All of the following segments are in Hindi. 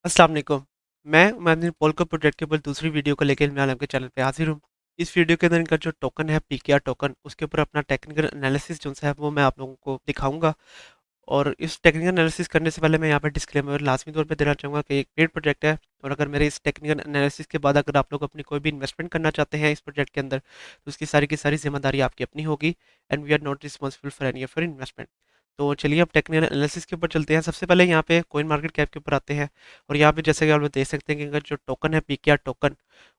अस्सलाम वालेकुम। मैं उमैदुद्दीन पोलको प्रोजेक्ट के ऊपर दूसरी वीडियो को लेकर मैं आपके चैनल पे हाजिर हूँ। इस वीडियो के अंदर इनका जो टोकन है पीकेआर टोकन, उसके ऊपर अपना टेक्निकल एनालिसिस जो है वो मैं आप लोगों को दिखाऊंगा। और इस टेक्निकल एनालिसिस करने से पहले मैं यहाँ पे डिस्क्लेमर लाजमी तौर पे देना चाहूँगा कि एक पेड प्रोजेक्ट है। और अगर मेरे इस टेक्निकल एनालिसिस के बाद अगर आप लोग अपनी कोई भी इन्वेस्टमेंट करना चाहते हैं इस प्रोजेक्ट के अंदर, तो उसकी सारी की सारी जिम्मेदारी आपकी अपनी होगी। And we are not responsible for any of your investment. तो चलिए अब टेक्निकल एनालिसिस के ऊपर चलते हैं। सबसे पहले यहाँ पे कोइन मार्केट कैप के ऊपर आते हैं। और यहाँ पे जैसे कि आप लोग देख सकते हैं कि अगर जो टोकन है पीकेआर टोकन,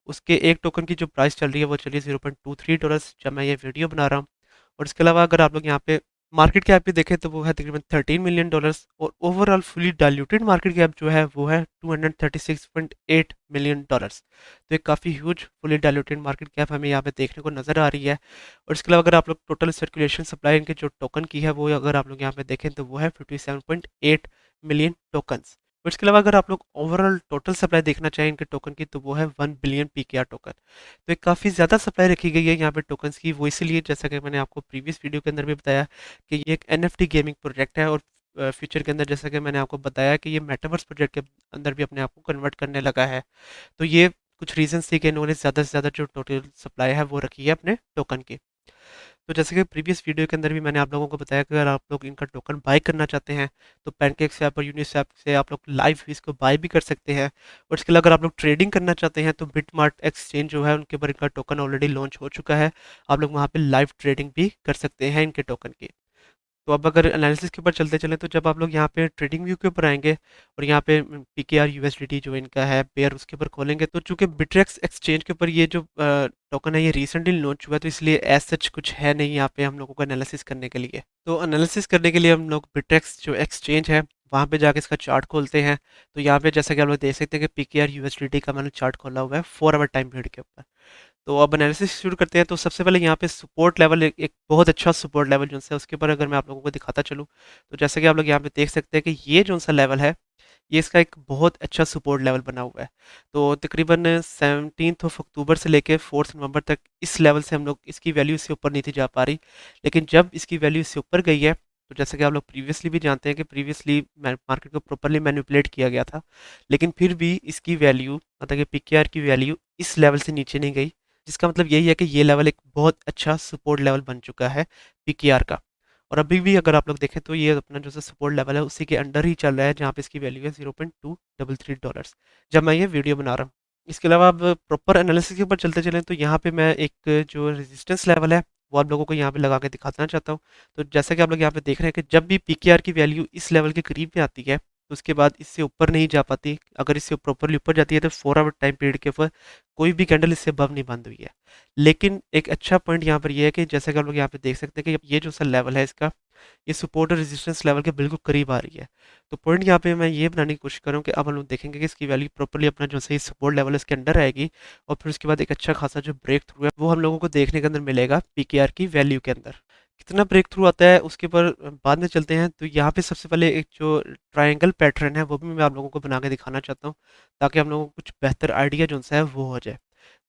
उसके एक टोकन की जो प्राइस चल रही है वो चलिए $0.23 जब मैं ये वीडियो बना रहा हूँ। और इसके अलावा अगर आप लोग यहाँ पे मार्केट कैप भी देखें तो वो है तकरीबन $13 मिलियन। और overall fully diluted market cap जो है वो है $236.8 मिलियन। तो एक काफ़ी huge fully diluted market cap हमें यहाँ पे देखने को नज़र आ रही है। और इसके अलावा अगर आप लोग टोटल सर्कुलेशन सप्लाई इनके जो टोकन की है वो अगर आप लोग यहाँ पे देखें तो वो है 57.8 मिलियन टोकन्स। और इसके अलावा अगर आप लोग ओवरऑल टोटल सप्लाई देखना चाहें इनके टोकन की तो वो है 1 बिलियन पीकेआर टोकन। तो एक काफ़ी ज़्यादा सप्लाई रखी गई है यहाँ पे टोकन्स की। वो इसीलिए जैसा कि मैंने आपको प्रीवियस वीडियो के अंदर भी बताया कि ये एक एनएफटी गेमिंग प्रोजेक्ट है। और फ्यूचर के अंदर जैसा कि मैंने आपको बताया कि ये मेटावर्स प्रोजेक्ट के अंदर भी अपने आप को कन्वर्ट करने लगा है। तो ये कुछ रीजंस थी कि इन्होंने ज़्यादा से ज़्यादा जो टोटल सप्लाई है वो रखी है अपने टोकन की। तो जैसे कि प्रीवियस वीडियो के अंदर भी मैंने आप लोगों को बताया कि अगर आप लोग इनका टोकन बाय करना चाहते हैं तो पैनकेक से और यूनिस्वैप से आप लोग लाइव इसको बाय भी कर सकते हैं। और इसके अलावा अगर आप लोग ट्रेडिंग करना चाहते हैं तो बिटमार्ट एक्सचेंज जो है उनके ऊपर इनका टोकन ऑलरेडी लॉन्च हो चुका है। आप लोग वहाँ पे लाइव ट्रेडिंग भी कर सकते हैं इनके टोकन की। तो अब अगर एनालिसिस के ऊपर चलते चलें तो जब आप लोग यहाँ पे ट्रेडिंग व्यू के ऊपर आएंगे और यहाँ पे पीकेआर यूएसडीटी जो इनका है पेयर उसके ऊपर खोलेंगे तो चूंकि बिट्रेक्स एक्सचेंज के ऊपर ये जो टोकन है ये रिसेंटली लॉन्च हुआ है तो इसलिए एज सच कुछ है नहीं यहाँ पे हम लोगों को एनालिसिस करने के लिए। तो एनालिसिस करने के लिए हम लोग बिट्रेक्स जो एक्सचेंज है वहाँ पे जाके इसका चार्ट खोलते हैं। तो यहाँ पे जैसा कि आप लोग देख सकते हैं कि पीकेआर यूएसडीटी का मैंने चार्ट खोला हुआ है 4 आवर टाइम पीरियड के ऊपर। तो अब एनालिसिस शुरू करते हैं। तो सबसे पहले यहाँ पे सपोर्ट लेवल एक बहुत अच्छा सपोर्ट लेवल जो है उसके ऊपर अगर मैं आप लोगों को दिखाता चलूँ तो जैसे कि आप लोग यहाँ पे देख सकते हैं कि ये जो सा लेवल है ये इसका एक बहुत अच्छा सपोर्ट लेवल बना हुआ है। तो तकरीबन 17 अक्टूबर से लेके 4 नवंबर तक इस लेवल से हम लोग इसकी वैल्यू इससे ऊपर नहीं थी जा पा रही। लेकिन जब इसकी वैल्यू इससे ऊपर गई है तो जैसे कि आप लोग प्रीवियसली भी जानते हैं कि प्रीवियसली मार्केट को प्रॉपरली मैनिपुलेट किया गया था। लेकिन फिर भी इसकी वैल्यू मतलब कि पीकेआर की वैल्यू इस लेवल से नीचे नहीं गई। जिसका मतलब यही है कि ये लेवल एक बहुत अच्छा सपोर्ट लेवल बन चुका है पीकेआर का। और अभी भी अगर आप लोग देखें तो ये अपना जो सपोर्ट लेवल है उसी के अंडर ही चल रहा है जहाँ पे इसकी वैल्यू है $0.233 जब मैं ये वीडियो बना रहा हूँ। इसके अलावा अब प्रॉपर एनालिसिस के ऊपर चलते चलें तो यहाँ पे मैं एक जो रेजिस्टेंस लेवल है वो आप लोगों को यहाँ पे लगा के दिखाना चाहता हूँ। तो जैसा कि आप लोग यहाँ पे देख रहे हैं कि जब भी पीकेआर की वैल्यू इस लेवल के करीब में आती है तो उसके बाद इससे ऊपर नहीं जा पाती। अगर इससे प्रॉपरली ऊपर जाती है तो 4 आवर टाइम पीरियड के ऊपर कोई भी कैंडल इससे अबव नहीं बंद हुई है। लेकिन एक अच्छा पॉइंट यहाँ पर ये है कि जैसे कि आप लोग यहाँ पे देख सकते हैं कि ये जो सा लेवल है इसका ये सपोर्ट और रेजिस्टेंस लेवल के बिल्कुल करीब आ रही है। तो पॉइंट यहाँ पे मैं ये बनाने की कोशिश करूँ कि अब हम लोग देखेंगे कि इसकी वैल्यू प्रॉपरली अपना जो सही सपोर्ट लेवल है इसके अंडर आएगी। और फिर उसके बाद एक अच्छा खासा जो ब्रेक थ्रू है वो हम लोगों को देखने के अंदर मिलेगा पीकेआर की वैल्यू के अंदर। कितना ब्रेक थ्रू आता है उसके ऊपर बाद में चलते हैं। तो यहाँ पे सबसे पहले एक जो ट्रायंगल पैटर्न है वो भी मैं आप लोगों को बना के दिखाना चाहता हूँ ताकि हम लोगों को कुछ बेहतर आइडिया जो है वो हो जाए।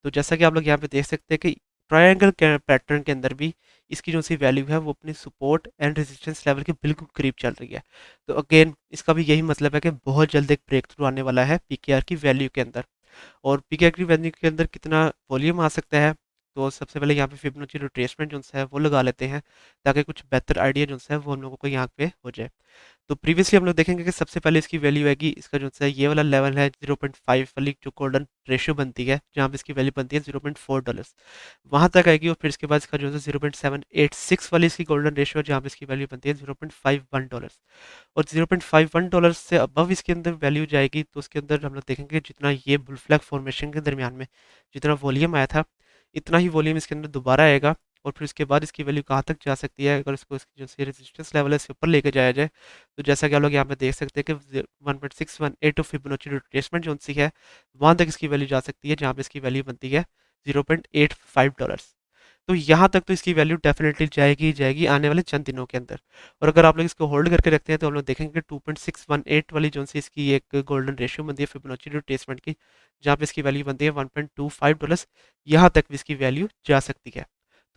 तो जैसा कि आप लोग यहाँ पे देख सकते हैं कि ट्रायंगल के पैटर्न के अंदर भी इसकी जो सी वैल्यू है वो अपनी सपोर्ट एंड रेजिस्टेंस लेवल के बिल्कुल करीब चल रही है। तो अगेन इसका भी यही मतलब है कि बहुत जल्द एक ब्रेक थ्रू आने वाला है पीकेआर की वैल्यू के अंदर। और पीकेआर की वैल्यू के अंदर कितना वॉल्यूम आ सकता है तो सबसे पहले यहाँ पे फिबोनाची रिट्रेसमेंट जो है वो लगा लेते हैं ताकि कुछ बेहतर आइडिया जो है वो हम लोगों को यहाँ पे हो जाए। तो प्रीवियसली हम लोग देखेंगे कि सबसे पहले इसकी वैल्यू आएगी इसका जो है ये वाला लेवल है 0.5 वाली जो गोल्डन रेशियो बनती है जहाँ पे इसकी वैल्यू बनती है $0.4 वहाँ तक आएगी। और फिर इसके बाद इसका जो है 0.786 वाली इसकी गोल्डन रेशियो जहाँ पे इसकी वैल्यू बनती है $0.51। और $0.51 से अबव इसके अंदर वैल्यू जाएगी तो उसके अंदर हम लोग देखेंगे जितना ये बुल फ्लैग फॉर्मेशन के दरमियान में जितना वॉल्यूम आया था इतना ही वॉल्यूम इसके अंदर दोबारा आएगा। और फिर उसके बाद इसकी वैल्यू कहाँ तक जा सकती है अगर इसको इसकी जो रेजिस्टेंस लेवल है इसके ऊपर लेके जाया जाए तो जैसा कि आप लोग यहाँ पे देख सकते हैं कि 1.618 ऑफ फिबोनाची रिट्रेसमेंट जो सी है वहाँ तक इसकी वैल्यू जा सकती है जहाँ पे इसकी वैल्यू बनती है $0.85। तो यहाँ तक तो इसकी वैल्यू डेफिनेटली जाएगी ही जाएगी आने वाले चंद दिनों के अंदर। और अगर आप लोग इसको होल्ड करके रखते हैं तो हम लोग देखेंगे कि 2.618 वाली जो सी इसकी एक गोल्डन रेशियो बनती है फिबोनाची रिट्रेसमेंट की जहाँ पे इसकी वैल्यू बनती है $1.25। यहाँ तक भी इसकी वैल्यू जा सकती है।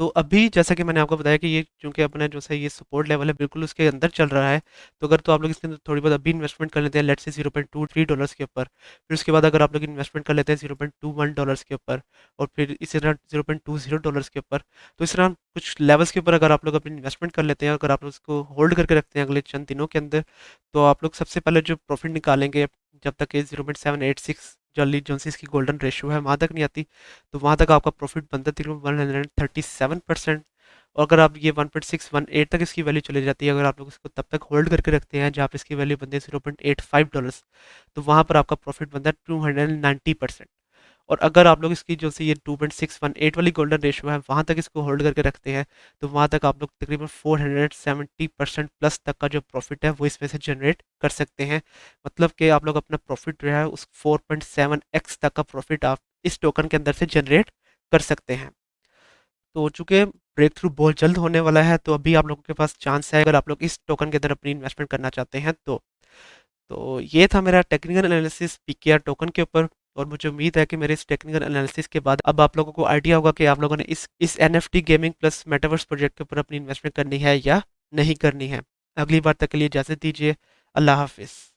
तो अभी जैसा कि मैंने आपको बताया कि ये चूँकि अपना जो है ये सपोर्ट लेवल है बिल्कुल उसके अंदर चल रहा है, तो अगर तो आप लोग इसके अंदर थोड़ी बहुत अभी इन्वेस्टमेंट कर लेते हैं लेट्स से $0.23 के ऊपर, फिर उसके बाद अगर आप लोग इन्वेस्टमेंट कर लेते हैं $0.21 के ऊपर और फिर इसी तरह $0.20 के ऊपर, तो इस तरह कुछ लेवल्स के ऊपर अगर आप लोग अपनी इन्वेस्टमेंट कर लेते हैं, अगर आप लोग उसको होल्ड करके रखते हैं अगले चंद दिनों के अंदर, तो आप लोग सबसे पहले जो प्रॉफिट निकालेंगे जब तक ये 0.786 जॉली जोंसिस की गोल्डन रेशियो है वहाँ तक नहीं आती, तो वहाँ तक आपका प्रॉफिट बनता है तकरीबन 137%। और अगर आप ये 1.618 तक इसकी वैल्यू चली जाती है, अगर आप लोग इसको तब तक होल्ड करके रखते हैं जहाँ पे इसकी वैल्यू बनती है $0.85, तो वहाँ पर आपका प्रॉफिट बनता है 290%। और अगर आप लोग इसकी जो सी ये 2.618 वाली गोल्डन रेशियो है वहाँ तक इसको होल्ड करके रखते हैं, तो वहाँ तक आप लोग तकरीबन 470% प्लस तक का जो प्रॉफिट है वो इसमें से जनरेट कर सकते हैं। मतलब कि आप लोग अपना प्रॉफिट जो है उस 4.7x तक का प्रॉफिट आप इस टोकन के अंदर से जनरेट कर सकते हैं। तो चूंकि ब्रेक थ्रू बहुत जल्द होने वाला है, तो अभी आप लोगों के पास चांस है अगर आप लोग इस टोकन के अंदर अपनी इन्वेस्टमेंट करना चाहते हैं तो ये था मेरा टेक्निकल एनालिसिस पीकेआर टोकन के ऊपर। और मुझे उम्मीद है कि मेरे इस टेक्निकल एनालिसिस के बाद अब आप लोगों को आइडिया होगा कि आप लोगों ने इस NFT gaming plus metaverse project के ऊपर अपनी इन्वेस्टमेंट करनी है या नहीं करनी है। अगली बार तक के लिए इजाज़त दीजिए। अल्लाह हाफिज़।